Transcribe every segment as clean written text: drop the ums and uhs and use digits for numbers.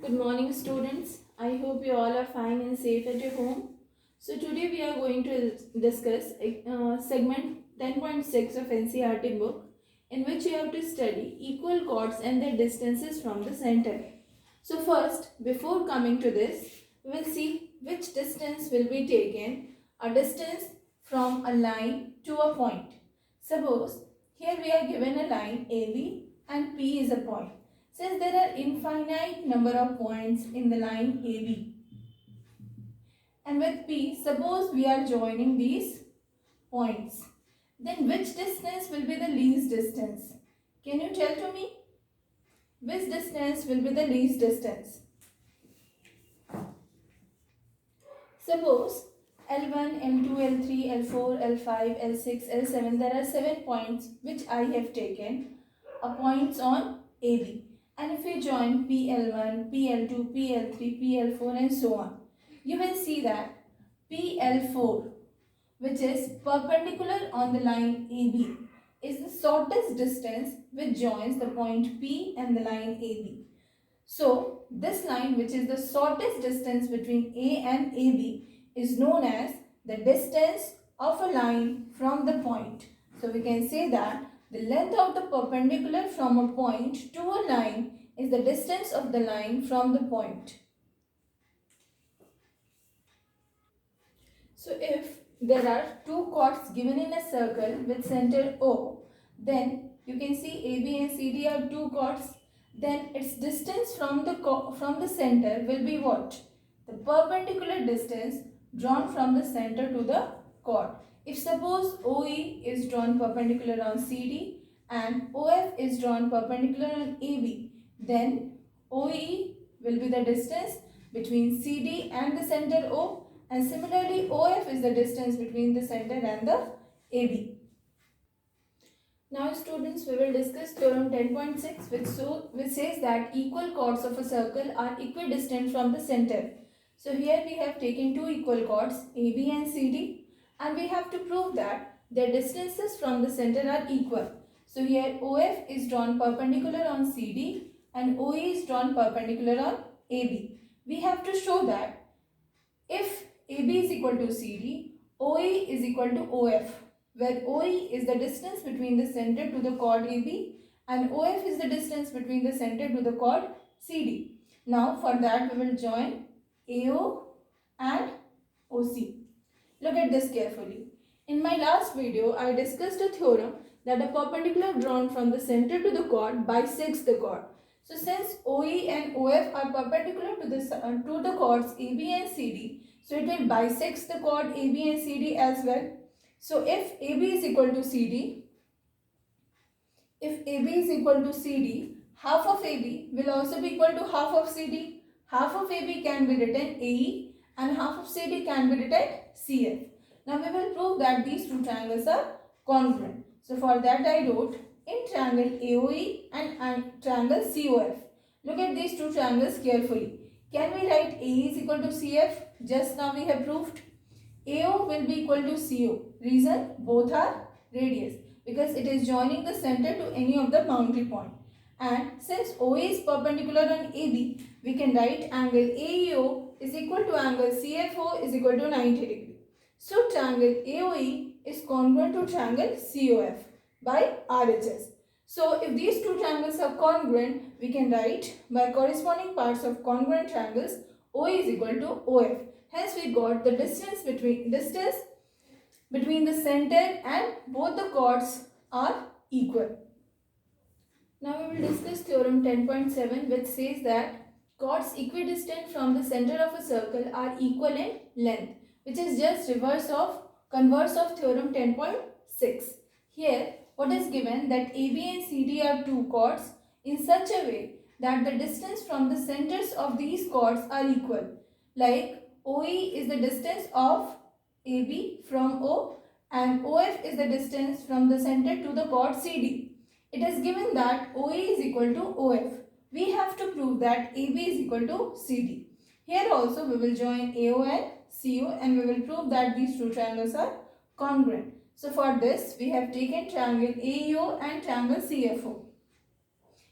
Good morning, students. I hope you all are fine and safe at your home. So today we are going to discuss segment 10.6 of NCERT book, in which you have to study equal chords and their distances from the center. So first, before coming to this, we will see which distance will be taken, a distance from a line to a point. Suppose here we are given a line AB and P is a point. Since there are infinite number of points in the line AB, and with P, suppose we are joining these points, then which distance will be the least distance? Can you tell to me? Which distance will be the least distance? Suppose L1, L2, L3, L4, L5, L6, L7, there are 7 points which I have taken points on AB. And if we join PL1, PL2, PL3, PL4 and so on, you will see that PL4, which is perpendicular on the line AB, is the shortest distance which joins the point P and the line AB. So, this line, which is the shortest distance between A and AB, is known as the distance of a line from the point. So, we can say that the length of the perpendicular from a point to a line is the distance of the line from the point. So, if there are two chords given in a circle with center O, then you can see AB and CD are two chords. Then its distance from the center will be what? The perpendicular distance drawn from the center to the chord. If suppose OE is drawn perpendicular on CD and OF is drawn perpendicular on AB, then OE will be the distance between CD and the center O, and similarly OF is the distance between the center and the AB. Now students, we will discuss theorem 10.6 which says that equal chords of a circle are equidistant from the center. So here we have taken two equal chords AB and CD, and we have to prove that their distances from the center are equal. So here OF is drawn perpendicular on CD and OE is drawn perpendicular on AB. We have to show that if AB is equal to CD, OE is equal to OF, where OE is the distance between the center to the chord AB and OF is the distance between the center to the chord CD. Now for that we will join AO and OC. Look at this carefully. In my last video, I discussed a theorem that a perpendicular drawn from the center to the chord bisects the chord. So since OE and OF are perpendicular to the chords AB and CD, so it will bisect the chord AB and CD as well. So if AB is equal to CD, half of AB will also be equal to half of CD. Half of AB can be written AE and half of CD can be written CF. Now we will prove that these two triangles are congruent. So for that I wrote in triangle AOE and triangle COF. Look at these two triangles carefully. Can we write AE is equal to CF? Just now we have proved. AO will be equal to CO. Reason? Both are radius, because it is joining the center to any of the boundary point. And since OA is perpendicular on AB, we can write angle AEO is equal to angle CFO is equal to 90 degree. So triangle AOE is congruent to triangle COF by RHS. So if these two triangles are congruent, we can write by corresponding parts of congruent triangles OE is equal to OF. Hence we got the distance between the center and both the chords are equal. Now we will discuss theorem 10.7, which says that chords equidistant from the center of a circle are equal in length, which is just converse of theorem 10.6. Here what is given that AB and CD are two chords in such a way that the distance from the centers of these chords are equal. Like OE is the distance of AB from O and OF is the distance from the center to the chord CD. It is given that OA is equal to OF. We have to prove that AB is equal to CD. Here also we will join AO and CO and we will prove that these two triangles are congruent. So for this we have taken triangle AEO and triangle CFO.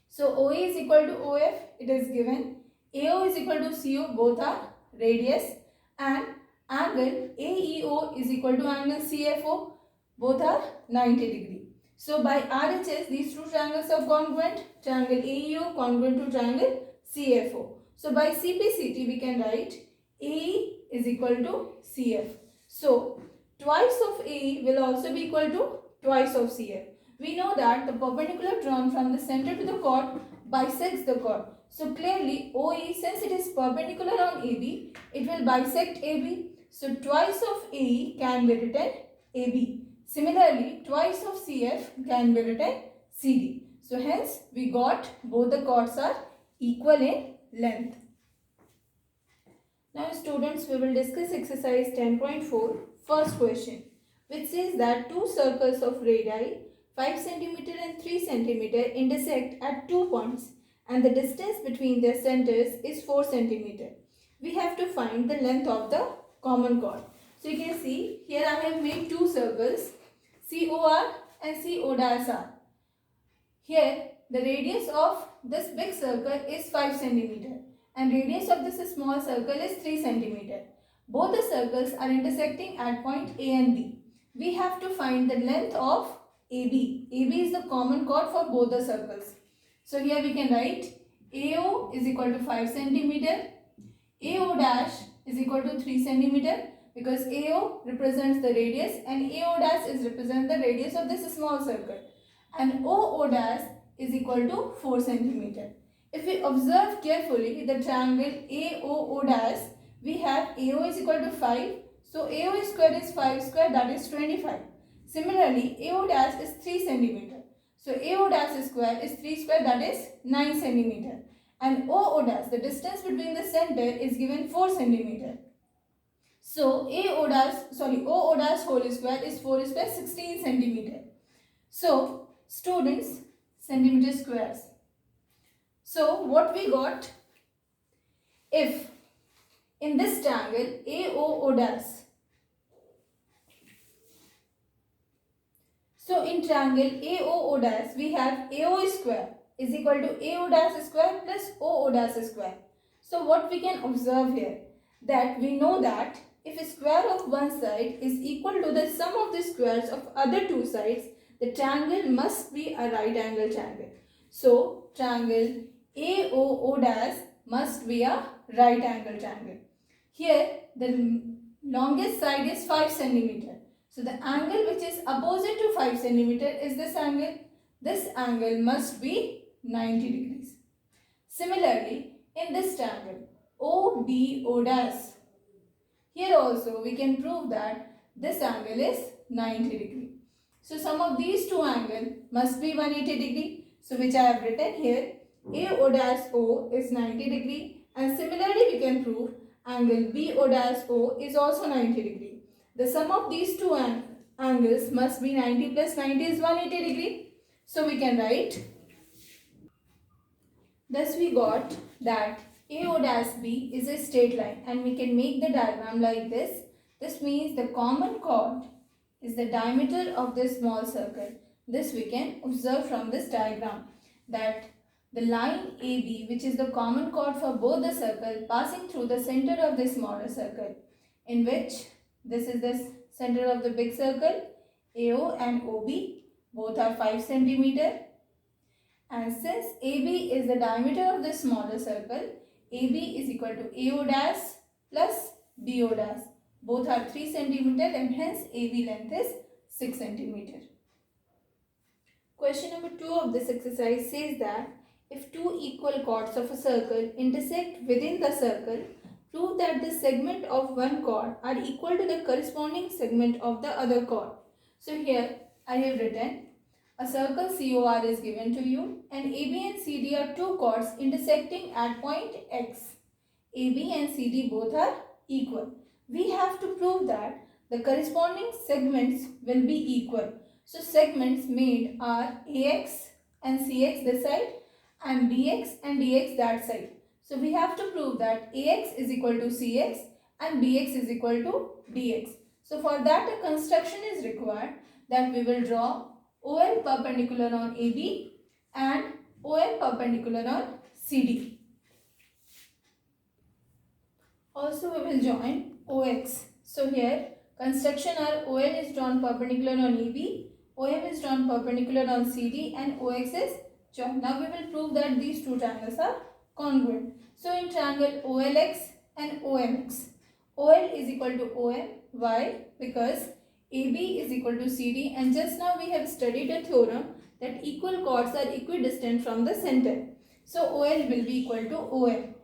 So OA is equal to OF, it is given. AO is equal to CO, both are radius, and angle AEO is equal to angle CFO, both are 90 degree. So by RHS, these two triangles are congruent. Triangle AEO congruent to triangle CFO. So by CPCT, we can write AE is equal to CF. So twice of AE will also be equal to twice of CF. We know that the perpendicular drawn from the center to the chord bisects the chord. So clearly OE, since it is perpendicular on AB, it will bisect AB. So twice of AE can be written AB. Similarly, twice of CF can be written CD. So hence we got both the chords are equal in length. Now students, we will discuss exercise 10.4, first question, which says that two circles of radii 5 cm and 3 cm intersect at 2 points and the distance between their centers is 4 cm. We have to find the length of the common chord. So you can see here I have made two circles, COR and CO'R. Here the radius of this big circle is 5 cm and radius of this small circle is 3 cm. Both the circles are intersecting at point A and B. We have to find the length of AB. AB is the common chord for both the circles. So here we can write AO is equal to 5 cm, AO dash is equal to 3 cm because AO represents the radius and AO dash is represent the radius of this small circle, and OO dash is equal to 4 cm. If we observe carefully the triangle AOO dash, we have AO is equal to 5, so AO square is 5 square, that is 25. Similarly, AO dash is 3 cm. So AO dash square is 3 square, that is 9 cm. And OO dash, the distance between the center is given 4 cm. So OO dash whole square is 4 square, 16 cm. So students, centimeter squares. So what we got, if in this triangle AOO dash, so in triangle AOO dash we have AO square is equal to AO dash square plus OO dash square. So what we can observe here, that we know that if a square of one side is equal to the sum of the squares of other two sides, the triangle must be a right angle triangle. So triangle AOO dash must be a right angle triangle. Here the longest side is 5 cm. So the angle which is opposite to 5 cm is this angle. This angle must be 90 degrees. Similarly, in this triangle OBO dash, here also we can prove that this angle is 90 degree. So sum of these two angles must be 180 degree. So which I have written here, AO dash O is 90 degree, and similarly we can prove angle BO dash O is also 90 degree. The sum of these two angles must be 90 plus 90 is 180 degree. So we can write, thus we got that AO dash B is a straight line, and we can make the diagram like this. This means the common chord is the diameter of this small circle. This we can observe from this diagram, that the line AB, which is the common chord for both the circle, passing through the center of the smaller circle, in which this is the center of the big circle, AO and OB both are 5 cm. And since AB is the diameter of the smaller circle, AB is equal to AO dash plus BO dash. Both are 3 cm and hence AB length is 6 cm. Question number 2 of this exercise says that if two equal chords of a circle intersect within the circle, prove that the segment of one chord are equal to the corresponding segment of the other chord. So here I have written, a circle COR is given to you and AB and CD are two chords intersecting at point X. AB and CD both are equal. We have to prove that the corresponding segments will be equal. So segments made are AX and CX this side and BX and DX that side. So we have to prove that AX is equal to CX and BX is equal to DX. So for that a construction is required, that we will draw ON perpendicular on AB and ON perpendicular on CD. Also we will join OX. So here construction are OL is drawn perpendicular on EB, OM is drawn perpendicular on CD and OX is joined. Now we will prove that these two triangles are congruent. So in triangle OLX and OMX, OL is equal to OM. Why? Because AB is equal to CD, and just now we have studied a theorem that equal chords are equidistant from the center. So OL will be equal to OM.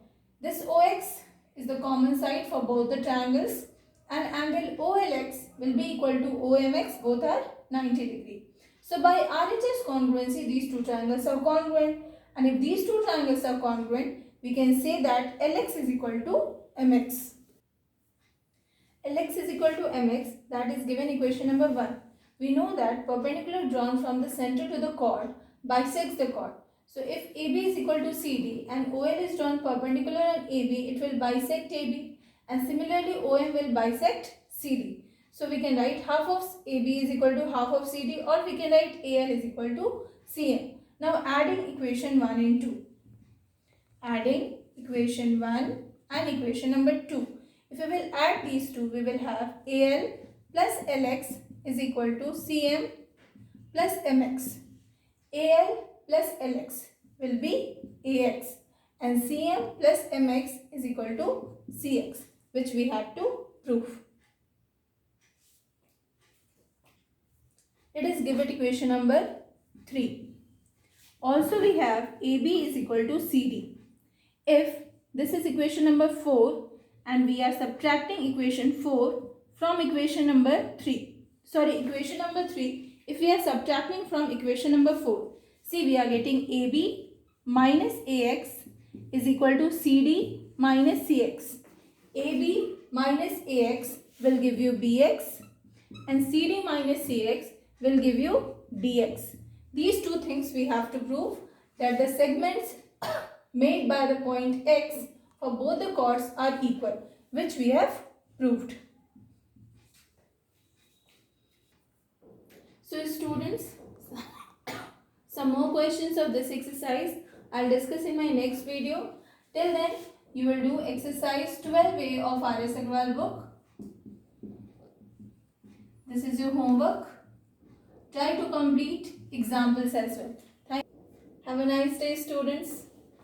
This OX is the common side for both the triangles, and angle OLX will be equal to OMX, both are 90 degree. So by RHS congruency, these two triangles are congruent, and if these two triangles are congruent, we can say that LX is equal to MX. Lx is equal to mx, that is given equation number 1. We know that perpendicular drawn from the center to the chord bisects the chord. So if AB is equal to CD and OL is drawn perpendicular on AB, it will bisect AB, and similarly OM will bisect CD. So we can write half of AB is equal to half of CD, or we can write AL is equal to CM. Now adding equation 1 and 2. Adding equation 1 and equation number 2. If we will add these two, we will have AL plus LX is equal to CM plus MX. AL plus LX will be AX, and CM plus MX is equal to CX, which we have to prove. Let us give it equation number 3. Also we have AB is equal to CD. If this is equation number 4 and we are subtracting equation 4 from equation number 3. Equation number 3, if we are subtracting from equation number 4, see, we are getting AB minus AX is equal to CD minus CX. AB minus AX will give you BX, and CD minus CX will give you DX. These two things we have to prove, that the segments made by the point X for both the chords are equal, which we have proved. So students, some more questions of this exercise I'll discuss in my next video. Till then, you will do exercise 12A of R.S. Agrawal book. This is your homework. Try to complete examples as well. Have a nice day, students.